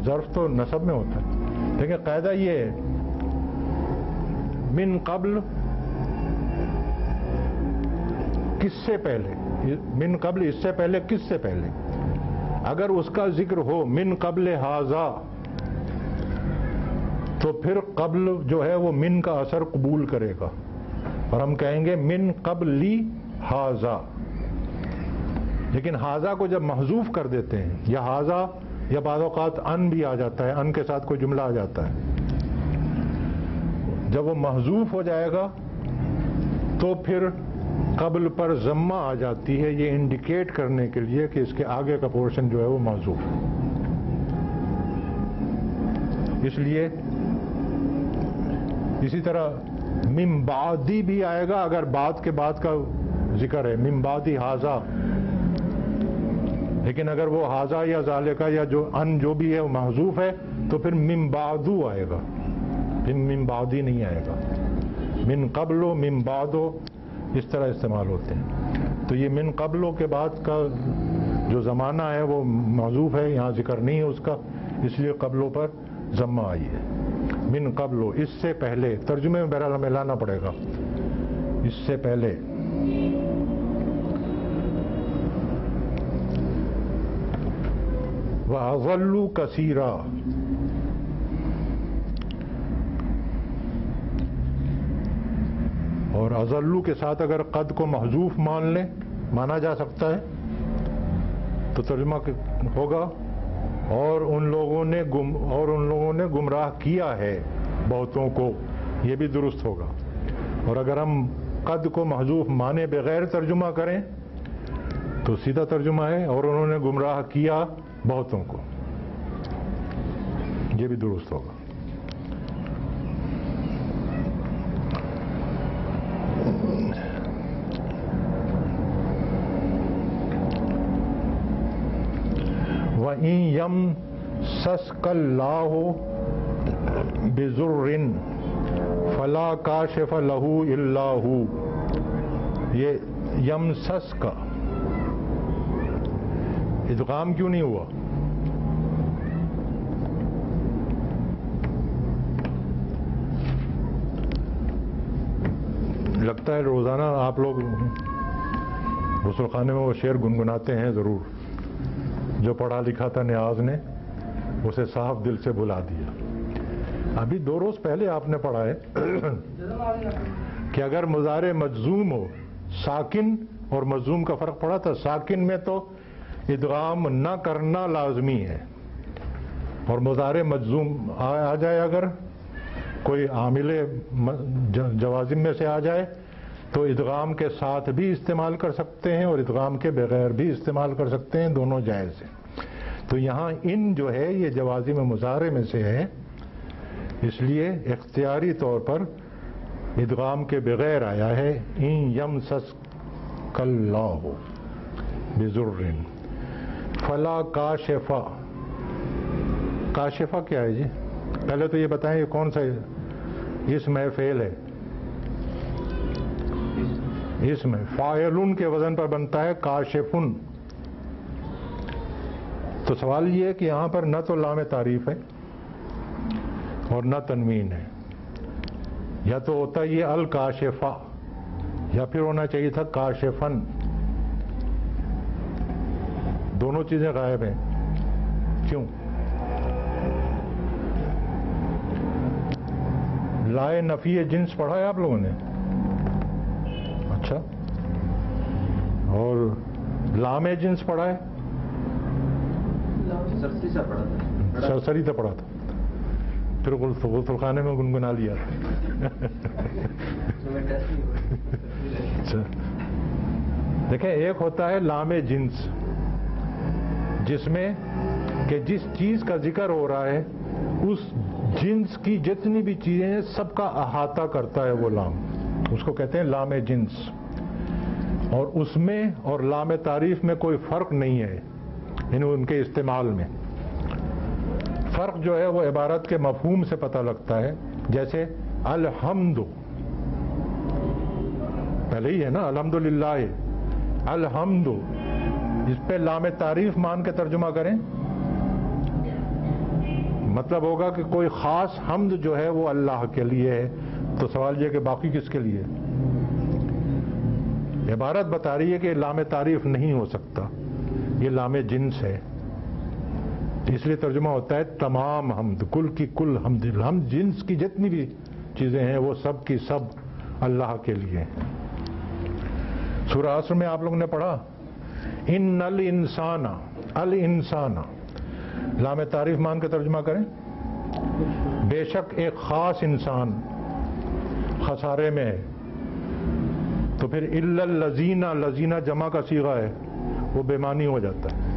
ظرف تو نصب میں ہوتا ہے. لیکن قاعدہ یہ ہے من قبل کس سے پہلے، من قبل اس سے پہلے، کس سے پہلے؟ اگر اس کا ذکر ہو من قبل ھذا تو پھر قبل جو ہے وہ من کا اثر قبول کرے گا اور ہم کہیں گے من قبلی ھذا. لیکن ھذا کو جب محذوف کر دیتے ہیں، یا ھذا یا بعض اوقات ان بھی آ جاتا ہے، ان کے ساتھ کوئی جملہ آ جاتا ہے، جب وہ محذوف ہو جائے گا تو پھر قبل پر ضمہ آ جاتی ہے، یہ انڈیکیٹ کرنے کے لیے کہ اس کے آگے کا پورشن جو ہے وہ محذوف ہے. اس لیے اسی طرح من بعدی بھی آئے گا اگر بعد کے بعد کا ذکر ہے، من بعدی ھذا. لیکن اگر وہ ھذا یا ذالکا یا جو ان جو بھی ہے وہ محذوف ہے تو پھر من بعدو آئے گا، پھر من بعدی نہیں آئے گا. من قبلو، من بعدو اس طرح استعمال ہوتے ہیں. تو یہ من قبلو کے بعد کا جو زمانہ ہے وہ محذوف ہے، یہاں ذکر نہیں ہے اس کا، اس لیے قبلوں پر ضمہ آئی ہے. من قبلو اس سے پہلے، ترجمے میں بہرحال ہمیں لانا پڑے گا اس سے پہلے. وَأَضَلُّ كَثِيرًا، اور اضلو کے ساتھ اگر قد کو محذوف مان لیں، مانا جا سکتا ہے تو ترجمہ ہوگا اور ان لوگوں نے گمراہ کیا ہے بہتوں کو، یہ بھی درست ہوگا. اور اگر ہم قد کو محذوف مانے بغیر ترجمہ کریں تو سیدھا ترجمہ ہے اور انہوں نے گمراہ کیا بہتوں کو، یہ بھی درست ہوگا. وَإِن يَمْسَسْكَ اللَّهُ بِضُرٍّ فَلَا كَاشِفَ لَهُ إِلَّا هُوَ. یہ یمسس کا ادغام کیوں نہیں ہوا؟ لگتا ہے روزانہ آپ لوگ غسل خانے میں وہ شعر گنگناتے ہیں ضرور، جو پڑھا لکھا تھا نیاز نے اسے صاف دل سے بھلا دیا. ابھی 2 روز پہلے آپ نے پڑھا ہے کہ اگر مضارع مجزوم ہو، ساکن اور مجزوم کا فرق پڑا تھا. ساکن میں تو ادغام نہ کرنا لازمی ہے، اور مضارع مجزوم آ جائے، اگر کوئی عامل جوازم میں سے آ جائے تو ادغام کے ساتھ بھی استعمال کر سکتے ہیں اور ادغام کے بغیر بھی استعمال کر سکتے ہیں، دونوں جائز ہیں. تو یہاں ان جو ہے یہ جوازم مضارع میں سے ہے، اس لیے اختیاری طور پر ادغام کے بغیر آیا ہے. ان یمسسک اللہ بضر فلا کاشفا. کاشفا کیا ہے جی؟ پہلے تو یہ بتائیں یہ کون سا اسم ہے، فعل ہے؟ اسم ہے، فاعلن کے وزن پر بنتا ہے کاشفن. تو سوال یہ ہے کہ یہاں پر نہ تو لام تعریف ہے اور نہ تنوین ہے، یا تو ہوتا یہ الکاشفہ یا پھر ہونا چاہیے تھا کاشفن. دونوں چیزیں غائب ہیں. کیوں؟ لائے نفی جنس پڑھا ہے آپ لوگوں نے؟ اچھا. اور لام جنس پڑھا ہے؟ سرسری سے پڑھا تھا، پھر غسل خانے میں گنگنا لیا. اچھا دیکھیں، ایک ہوتا ہے لام جنس جس میں کہ جس چیز کا ذکر ہو رہا ہے اس جنس کی جتنی بھی چیزیں ہیں سب کا احاطہ کرتا ہے وہ لام، اس کو کہتے ہیں لام جنس، اور اس میں اور لام تعریف میں کوئی فرق نہیں ہے، یعنی ان کے استعمال میں فرق جو ہے وہ عبارت کے مفہوم سے پتہ لگتا ہے. جیسے الحمد پہلے ہی ہے نا، الحمدللہ، الحمد، اس پہ لام تعریف مان کے ترجمہ کریں مطلب ہوگا کہ کوئی خاص حمد جو ہے وہ اللہ کے لیے ہے. تو سوال یہ کہ باقی کس کے لیے؟ عبارت بتا رہی ہے کہ لام تعریف نہیں ہو سکتا، یہ لام جنس ہے، اس لیے ترجمہ ہوتا ہے تمام حمد، کل کی کل حمد، ہم جنس کی جتنی بھی چیزیں ہیں وہ سب کی سب اللہ کے لیے. سورہ عصر میں آپ لوگوں نے پڑھا ان الانسان، الانسان لام تعریف مان کے ترجمہ کریں، بے شک ایک خاص انسان خسارے میں ہے. تو پھر الا الذین، لذین جمع کا صیغہ ہے، وہ بے معنی ہو جاتا ہے.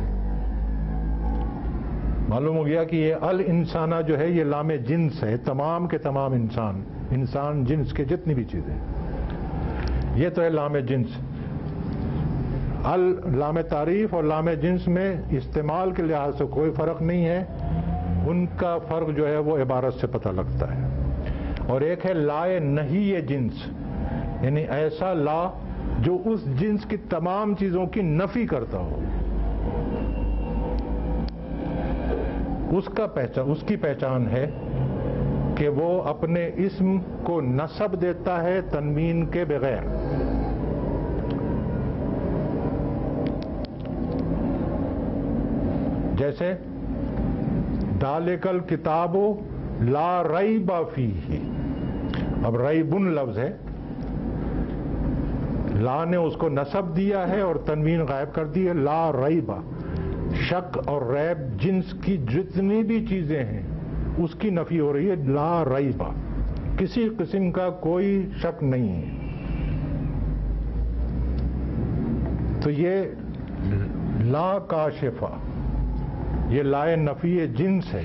معلوم ہو گیا کہ یہ الانسانہ جو ہے یہ لام جنس ہے، تمام کے تمام انسان، انسان جنس کے جتنی بھی چیزیں، یہ تو ہے لام جنس. لام تعریف اور لام جنس میں استعمال کے لحاظ سے کوئی فرق نہیں ہے، ان کا فرق جو ہے وہ عبارت سے پتہ لگتا ہے. اور ایک ہے لائے نہیں جنس، یعنی ایسا لا جو اس جنس کی تمام چیزوں کی نفی کرتا ہو، اس کی پہچان ہے کہ وہ اپنے اسم کو نسب دیتا ہے تنوین کے بغیر. جیسے ذالک الکتاب لا ریب فیہ، اب ریبن لفظ ہے، لا نے اس کو نسب دیا ہے اور تنوین غائب کر دی ہے. لا ریب، شک اور ریب جنس کی جتنی بھی چیزیں ہیں اس کی نفی ہو رہی ہے. لا ریب، کسی قسم کا کوئی شک نہیں ہے. تو یہ لا کاشفہ، یہ لائے نفی جنس ہے،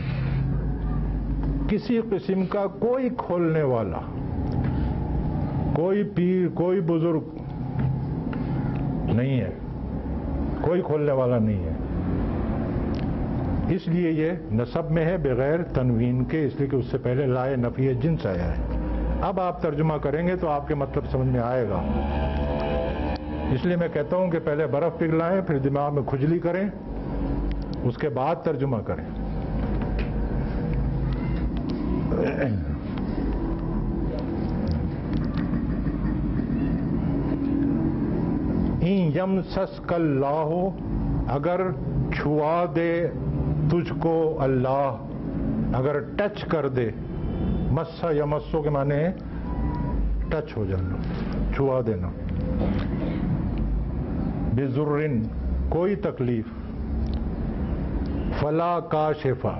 کسی قسم کا کوئی کھولنے والا، کوئی پیر، کوئی بزرگ نہیں ہے، کوئی کھولنے والا نہیں ہے. اس لیے یہ نسب میں ہے بغیر تنوین کے، اس لیے کہ اس سے پہلے لائے نفی جنس آیا ہے. اب آپ ترجمہ کریں گے تو آپ کے مطلب سمجھ میں آئے گا. اس لیے میں کہتا ہوں کہ پہلے برف پگھلائیں، پھر دماغ میں کھجلی کریں، اس کے بعد ترجمہ کریں. این یمسسک اللہ، اگر چھوا دے تجھ کو اللہ، اگر ٹچ کر دے، مسا یا مسو کے معنی ہے ٹچ ہو جانا، چھوا دینا. بذرن، کوئی تکلیف، فلا کاشفہ،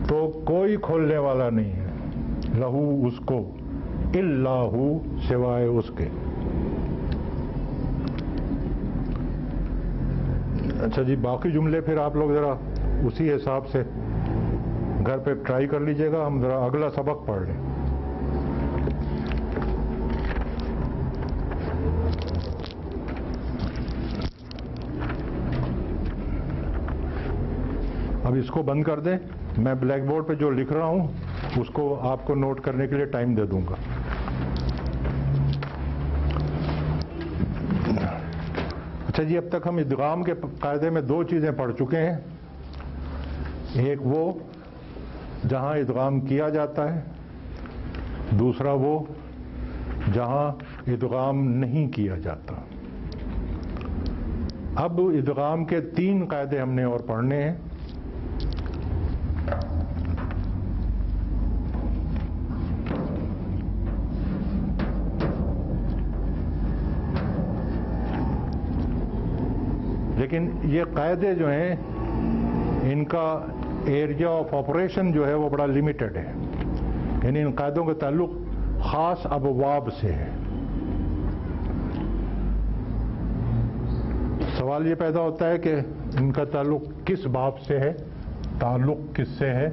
تو کوئی کھولنے والا نہیں ہے، لہو اس کو، الا ہو سوائے اس کے. اچھا جی، باقی جملے پھر آپ لوگ ذرا اسی حساب سے گھر پہ ٹرائی کر لیجئے گا. ہم ذرا اگلا سبق پڑھ لیں. اب اس کو بند کر دیں، میں بلیک بورڈ پہ جو لکھ رہا ہوں اس کو آپ کو نوٹ کرنے کے لیے ٹائم دے دوں گا. اچھا جی، اب تک ہم ادغام کے قاعدے میں دو چیزیں پڑھ چکے ہیں. ایک وہ جہاں ادغام کیا جاتا ہے، دوسرا وہ جہاں ادغام نہیں کیا جاتا. اب ادغام کے تین قاعدے ہم نے اور پڑھنے ہیں. لیکن یہ قاعدے جو ہیں ان کا ایریا آف آپریشن جو ہے وہ بڑا لمیٹڈ ہے، یعنی ان قاعدوں کا تعلق خاص ابواب سے ہے. سوال سوال یہ پیدا ہوتا ہے کہ ان کا تعلق کس باب سے ہے، تعلق کس سے ہے؟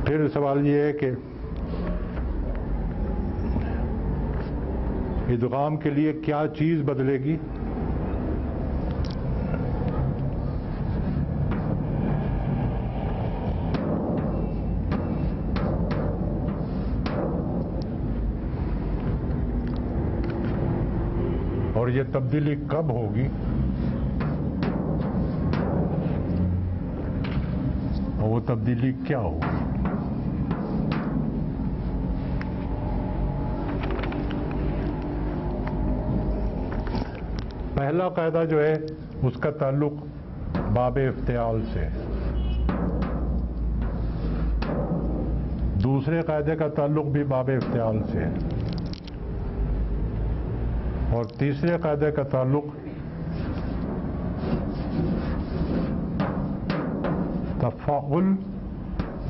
پھر سوال یہ ہے کہ ادغام کے لیے کیا چیز بدلے گی؟ اور یہ تبدیلی کب ہوگی؟ اور وہ تبدیلی کیا ہوگی؟ پہلا قاعدہ جو ہے اس کا تعلق باب افتعال سے، دوسرے قاعدے کا تعلق بھی باب افتعال سے، اور تیسرے قاعدے کا تعلق تفاعل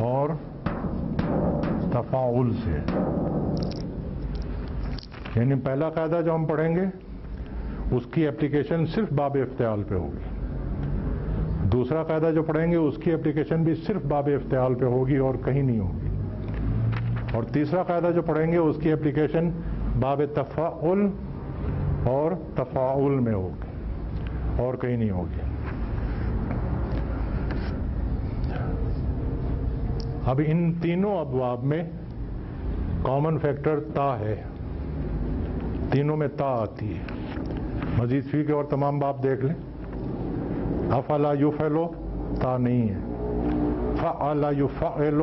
اور تفاعل سے۔ یعنی پہلا قاعدہ جو ہم پڑھیں گے اس کی اپلیکیشن صرف باب افتعال پہ ہوگی، دوسرا قاعدہ جو پڑھیں گے اس کی اپلیکیشن بھی صرف باب افتعال پہ ہوگی اور کہیں نہیں ہوگی، اور تیسرا قاعدہ جو پڑھیں گے اس کی اپلیکیشن باب تفاعل اور تفاعل میں ہوگی اور کہیں نہیں ہوگی۔ اب ان تینوں ابواب میں کامن فیکٹر تا ہے، تینوں میں تا آتی ہے۔ مزید فی کے اور تمام باب دیکھ لیں، افعل یفعل تا نہیں ہے، فعل یفعل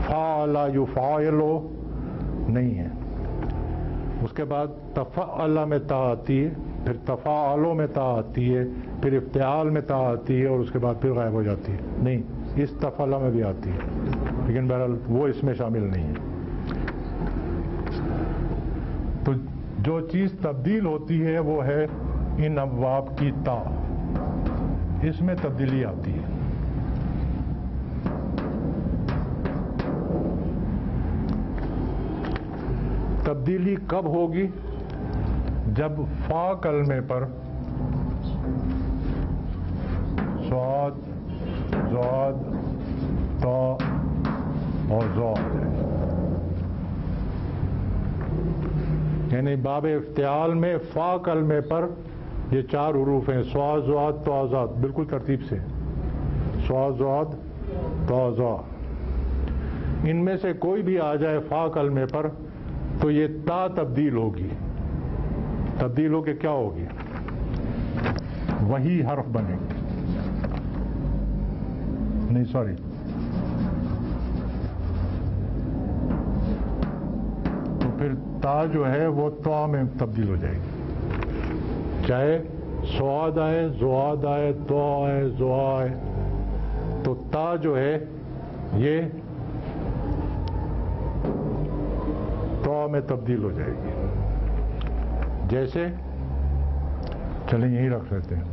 فعل یفعل نہیں ہے۔ اس کے بعد تفعل میں تا آتی ہے، پھر تفاعلوں میں تا آتی ہے، پھر افتعال میں تا آتی ہے، اور اس کے بعد پھر غائب ہو جاتی ہے۔ نہیں، اس تفعل میں بھی آتی ہے، لیکن بہرحال وہ اس میں شامل نہیں ہے۔ تو جو چیز تبدیل ہوتی ہے وہ ہے ان ابواب کی تا، اس میں تبدیلی آتی ہے۔ تبدیلی کب ہوگی؟ جب فا کلمے پر صاد، ضاد، تا اور ظا ہے، یعنی باب افتعال میں فا کلمے پر یہ چار حروف ہیں، صاد، ضاد، تا، ظا، بالکل ترتیب سے، صاد، ضاد، تا، ظا۔ ان میں سے کوئی بھی آ جائے فا کلمے پر تو یہ تا تبدیل ہوگی، تبدیل ہو کے کیا ہوگی؟ وہی حرف بنے گی، نہیں سوری، تو پھر تا جو ہے وہ تا میں تبدیل ہو جائے گی، چاہے سواد آئے، زواد آئے، تو آئے، زوا آئے، تو تا جو ہے یہ تو میں تبدیل ہو جائے گی۔ جیسے چلیں یہیں رکھ لیتے ہیں،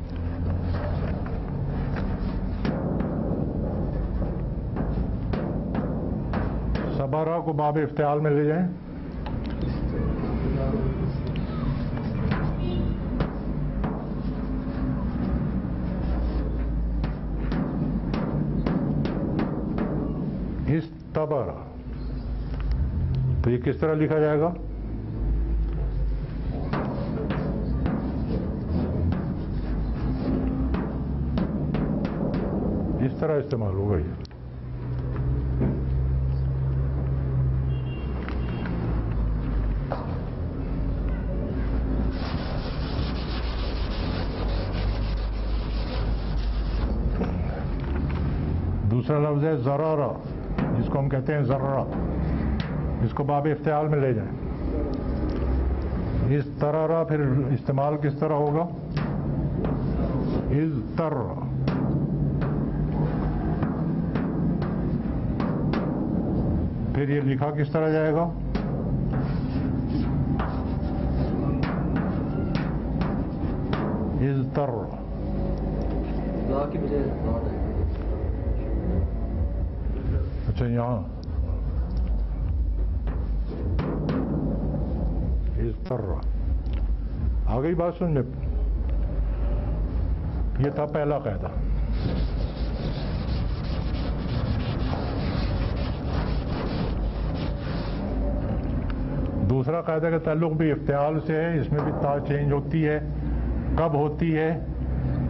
صبرہ کو باب افتعال میں لے جائیں، استبرہ، تو یہ کس طرح لکھا جائے گا؟ اس طرح استعمال ہوگا یہ۔ دوسرا لفظ ہے ضرارہ، جس کو ہم کہتے ہیں ذرہ، اس کو باب افتعال میں لے جائیں۔ اس طرح پھر استعمال کس طرح ہوگا؟ اضطر، پھر یہ لکھا کس طرح جائے گا؟ اضطر، اچھا یہاں اس طرح آ گئی بات سمجھ میں. یہ تھا پہلا قاعدہ. دوسرا قاعدہ کا تعلق بھی افتعال سے ہے. اس میں بھی تا چینج ہوتی ہے. کب ہوتی ہے؟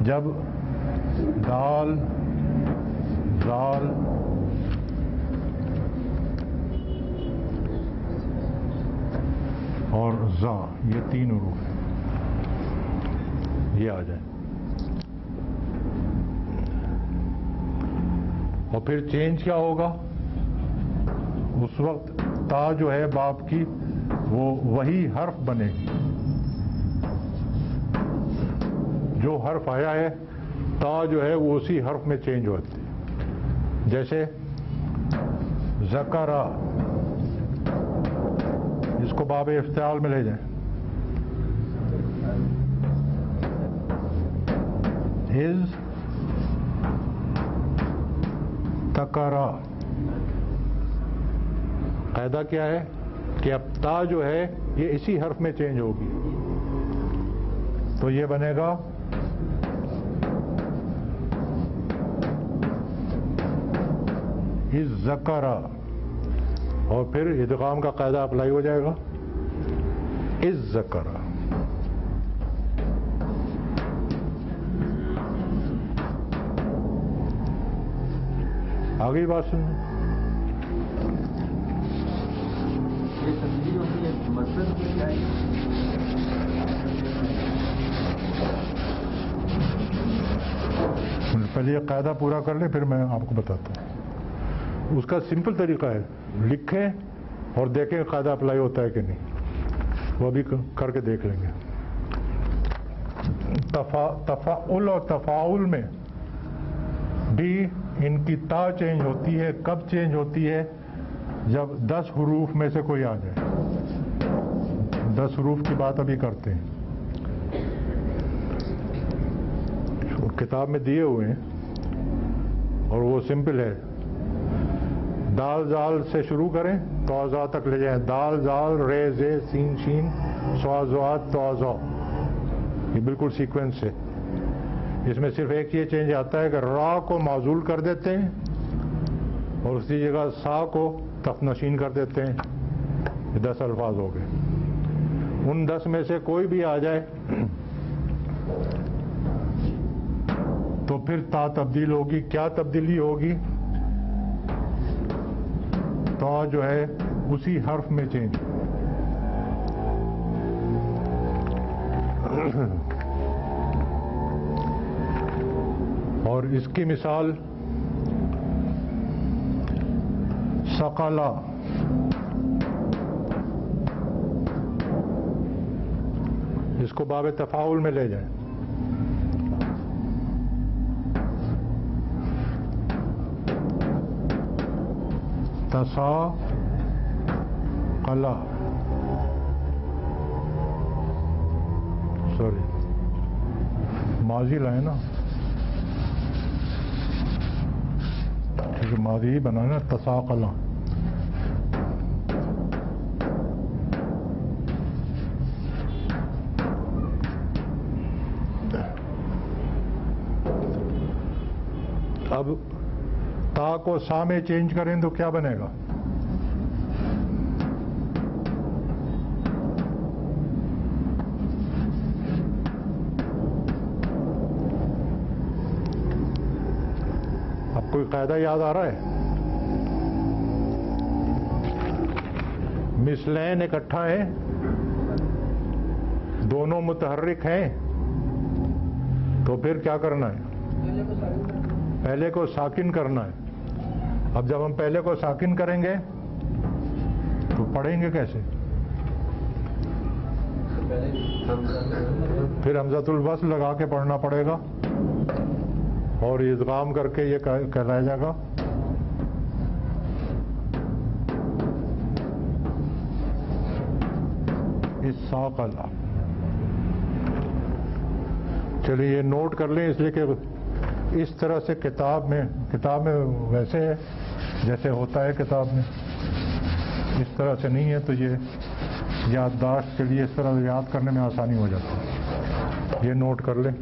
جب دال زال اور زا یہ تین حروف ہیں یہ آ جائیں. اور پھر چینج کیا ہوگا؟ اس وقت تا جو ہے باپ کی وہ وہی حرف بنے گی. جو حرف آیا ہے تا جو ہے وہ اسی حرف میں چینج ہوتی ہے. جیسے ذکرہ اس کو باب افتعال میں لے جائیں. از تکرا. قاعدہ کیا ہے کہ اب تا جو ہے یہ اسی حرف میں چینج ہوگی تو یہ بنے گا از ذکرہ. اور پھر ادغام کا قاعدہ اپلائی ہو جائے گا از ذکرہ. آگئی بات سنیں. یہ تبدیلی ہوتی ہے مطلب کیا ہے؟ پہلے یہ قاعدہ پورا کر لیں پھر میں آپ کو بتاتا ہوں. اس کا سمپل طریقہ ہے لکھیں اور دیکھیں قاعدہ اپلائی ہوتا ہے کہ نہیں. وہ بھی کر کے دیکھ لیں گے. تفاعل اور تفاعل میں بھی ان کی تا چینج ہوتی ہے. کب چینج ہوتی ہے؟ جب 10 حروف میں سے کوئی آ جائے. 10 حروف کی بات ابھی کرتے ہیں. کتاب میں دیے ہوئے ہیں اور وہ سمپل ہے. دال زال سے شروع کریں تو زا تک لے جائیں. دال زال رے زے سین شین سوا زوات تو زا. یہ بالکل سیکوینس ہے. اس میں صرف ایک یہ چینج آتا ہے کہ را کو معزول کر دیتے ہیں اور اسی جگہ سا کو تفنشین کر دیتے ہیں. یہ 10 الفاظ ہو گئے. ان 10 میں سے کوئی بھی آ جائے تو پھر تا تبدیل ہوگی. کیا تبدیلی ہوگی؟ تا جو ہے اسی حرف میں چینج. اور اس کی مثال ثقلا. اس کو باب تفاعل میں لے جائیں. تساقلا سوری ماضی لائے نا ماضی ہی بنانا. تساقلا اب تا کو سا میں چینج کریں تو کیا بنے گا؟ اب کوئی قاعدہ یاد آ رہا ہے؟ مثلین اکٹھا ہیں دونوں متحرک ہیں تو پھر کیا کرنا ہے؟ پہلے کو ساکن کرنا ہے. اب جب ہم پہلے کو ساکن کریں گے تو پڑھیں گے کیسے؟ پھر حمزۃ الوصل لگا کے پڑھنا پڑے گا اور ادغام کر کے یہ کہلایا جائے گا الثاقلہ. چلیے یہ نوٹ کر لیں اس لیے کہ اس طرح سے کتاب میں ویسے ہے جیسے ہوتا ہے کتاب میں، اس طرح سے نہیں ہے، تو یہ یادداشت کے لیے اس طرح یاد کرنے میں آسانی ہو جاتی ہے. یہ نوٹ کر لیں.